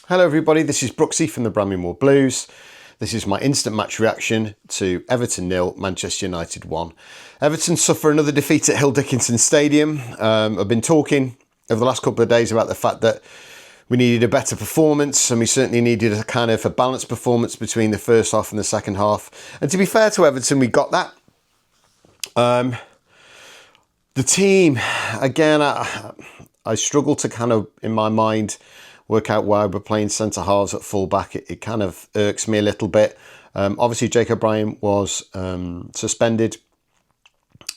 Hello everybody, this is Brooksy from the Bramley Moore Blues. This is my instant match reaction to Everton 0, Manchester United 1. Everton suffer another defeat at Hill Dickinson Stadium. I've been talking over the last couple of days about the fact that we needed a better performance, and we certainly needed a kind of a balanced performance between the first half and the second half. And to be fair to Everton, we got that. The team, again, I struggle to kind of, in my mind, work out why we're playing centre halves at full back. It kind of irks me a little bit. Obviously, Jake O'Brien was suspended.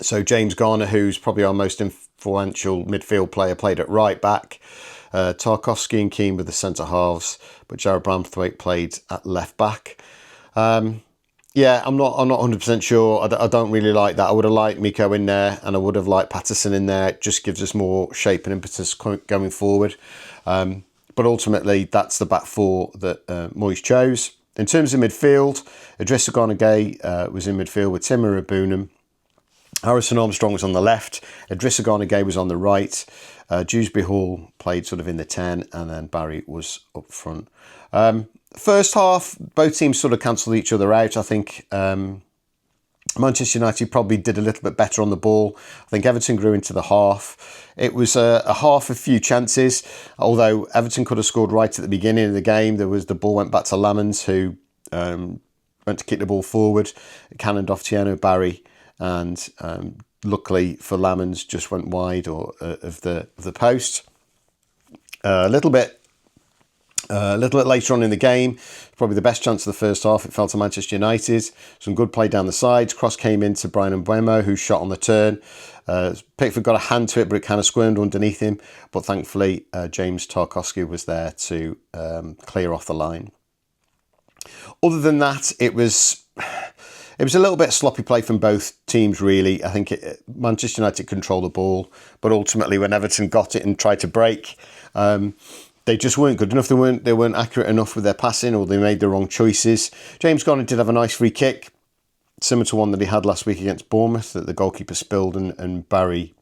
So James Garner, who's probably our most influential midfield player, played at right back. Tarkowski and Keane were the centre halves, but Jarrad Branthwaite played at left back. Yeah, I'm not 100% sure. I don't really like that. I would have liked Miko in there, and I would have liked Patterson in there. It just gives us more shape and impetus going forward. But ultimately, that's the back four that Moyes chose. In terms of midfield, Idrissa Gana Gueye was in midfield with Timur Abunam. Harrison Armstrong was on the left. Idrissa Gana Gueye was on the right. Dewsbury Hall played sort of in the 10, and then Barry was up front. First half, both teams sort of cancelled each other out. I think Manchester United probably did a little bit better on the ball. I think Everton grew into the half. It was a half of few chances, although Everton could have scored right at the beginning of the game. The ball went back to Lamans, who went to kick the ball forward, cannoned off Tieno Barry, and luckily for Lamans, just went wide of the post. A little bit later on in the game, probably the best chance of the first half, it fell to Manchester United. Some good play down the sides. Cross came into Bryan Mbeumo, who shot on the turn. Pickford got a hand to it, but it kind of squirmed underneath him. But thankfully, James Tarkowski was there to clear off the line. Other than that, it was a little bit sloppy play from both teams, really. I think Manchester United controlled the ball, but ultimately when Everton got it and tried to break, they just weren't good enough. They weren't accurate enough with their passing, or they made the wrong choices. James Garner did have a nice free kick, similar to one that he had last week against Bournemouth, that the goalkeeper spilled and Barry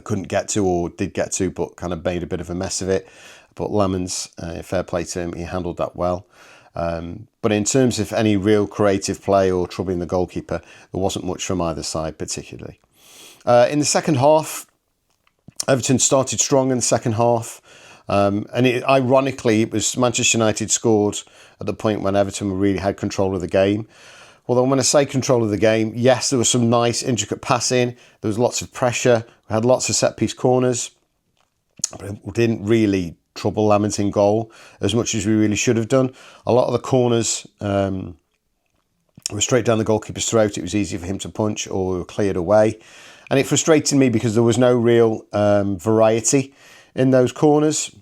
couldn't get to, or did get to, but kind of made a bit of a mess of it. But Lamans, fair play to him, he handled that well. But in terms of any real creative play or troubling the goalkeeper, there wasn't much from either side particularly. In the second half, Everton started strong in the second half. Ironically, it was Manchester United scored at the point when Everton really had control of the game. Although when I say control of the game, yes, there was some nice intricate passing. There was lots of pressure. We had lots of set-piece corners. But it didn't really trouble Lamans in goal as much as we really should have done. A lot of the corners were straight down the goalkeeper's throat. It was easy for him to punch, or we were cleared away. And it frustrated me because there was no real variety in those corners.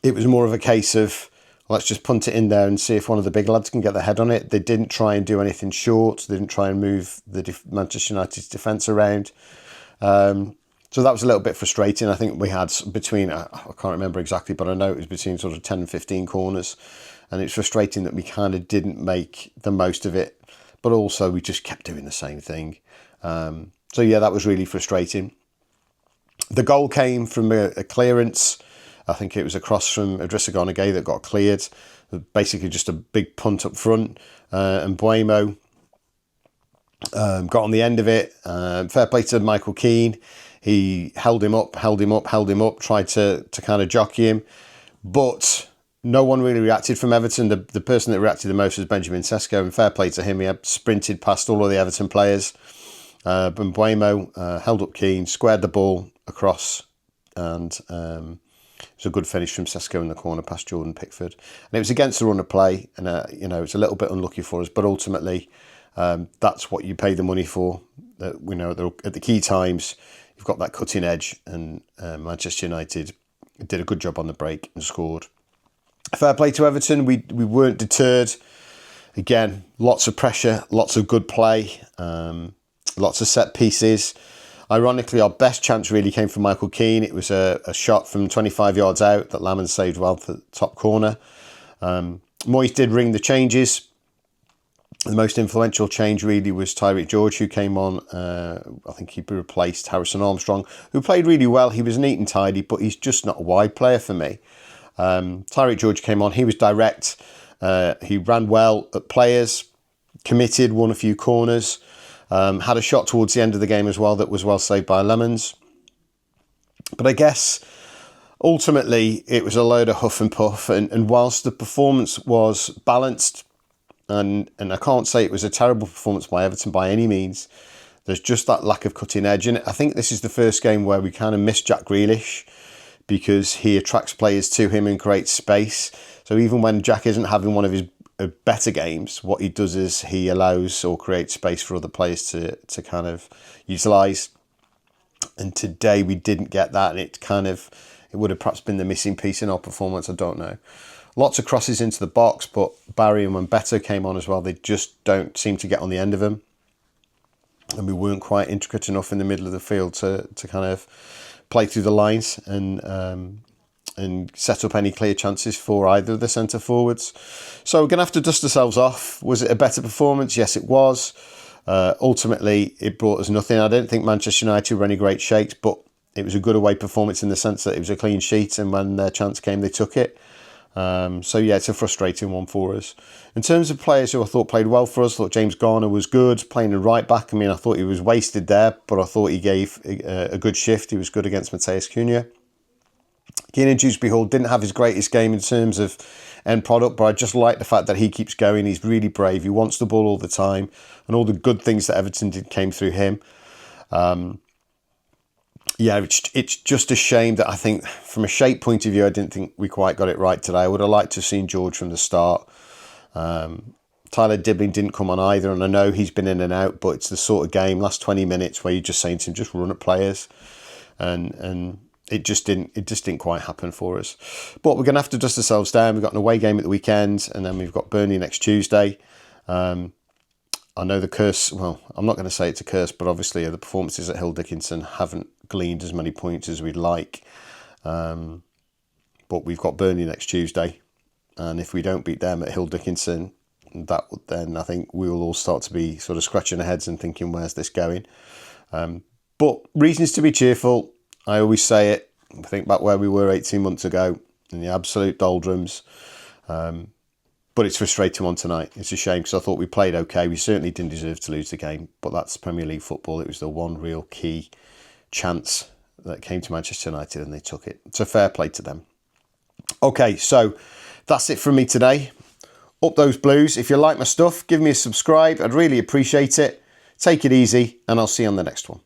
It was more of a case of, let's just punt it in there and see if one of the big lads can get their head on it. They didn't try and do anything short. They didn't try and move the Manchester United's defence around. So that was a little bit frustrating. I think we had between, I can't remember exactly, but I know it was between sort of 10 and 15 corners. And it's frustrating that we kind of didn't make the most of it. But also we just kept doing the same thing. So yeah, that was really frustrating. The goal came from a clearance. I think it was a cross from Idrissa Gana Gueye that got cleared. Basically just a big punt up front. And Mbeumo got on the end of it. Fair play to Michael Keane. He held him up, tried to kind of jockey him. But no one really reacted from Everton. The person that reacted the most was Benjamin Sesko, and fair play to him. He had sprinted past all of the Everton players. Mbeumo held up Keane, squared the ball across, and it was a good finish from Sesko in the corner past Jordan Pickford. And it was against the run of play, and it's a little bit unlucky for us, but ultimately that's what you pay the money for. At the key times, you've got that cutting edge, and Manchester United did a good job on the break and scored. Fair play to Everton. We weren't deterred. Again, lots of pressure, lots of good play, lots of set pieces. Ironically, our best chance really came from Michael Keane. It was a shot from 25 yards out that Lamans saved well for the top corner. Moyes did ring the changes. The most influential change really was Tyreek George, who came on. I think he replaced Harrison Armstrong, who played really well. He was neat and tidy, but he's just not a wide player for me. Tyreek George came on. He was direct. He ran well at players, committed, won a few corners, had a shot towards the end of the game as well that was well saved by Lemons. But I guess ultimately it was a load of huff and puff. And whilst the performance was balanced, and I can't say it was a terrible performance by Everton by any means, there's just that lack of cutting edge. And I think this is the first game where we kind of miss Jack Grealish, because he attracts players to him and creates space. So even when Jack isn't having one of his better games, what he does is he allows or creates space for other players to kind of utilise. And today we didn't get that, and it would have perhaps been the missing piece in our performance. I don't know. Lots of crosses into the box, but Barry and when Beto came on as well, they just don't seem to get on the end of them. And we weren't quite intricate enough in the middle of the field to kind of play through the lines and set up any clear chances for either of the centre forwards. So we're going to have to dust ourselves off. Was it a better performance? Yes, it was. Ultimately, it brought us nothing. I don't think Manchester United were any great shakes, but it was a good away performance in the sense that it was a clean sheet, and when their chance came, they took it. So yeah, it's a frustrating one for us. In terms of players who I thought played well for us, I thought James Garner was good, playing in right back. I mean, I thought he was wasted there, but I thought he gave a good shift. He was good against Mateus Cunha. Keenan Dewsbury Hall didn't have his greatest game in terms of end product, but I just like the fact that he keeps going. He's really brave. He wants the ball all the time, and all the good things that Everton did came through him. Yeah, it's just a shame that I think from a shape point of view, I didn't think we quite got it right today. I would have liked to have seen George from the start. Tyler Dibling didn't come on either, and I know he's been in and out, but it's the sort of game, last 20 minutes, where you're just saying to him, just run at players, and it just didn't quite happen for us. But we're going to have to dust ourselves down. We've got an away game at the weekend, and then we've got Burnley next Tuesday. I know the curse, well, I'm not going to say it's a curse, but obviously the performances at Hill Dickinson haven't gleaned as many points as we'd like. But we've got Burnley next Tuesday. And if we don't beat them at Hill Dickinson, then I think we will all start to be sort of scratching our heads and thinking, where's this going? But reasons to be cheerful. I always say it. I think back where we were 18 months ago in the absolute doldrums. But it's frustrating one tonight. It's a shame because I thought we played okay. We certainly didn't deserve to lose the game, but that's Premier League football. It was the one real key chance that came to Manchester United and they took it. So fair play to them. Okay, so that's it from me today. Up those Blues. If you like my stuff, give me a subscribe. I'd really appreciate it. Take it easy, and I'll see you on the next one.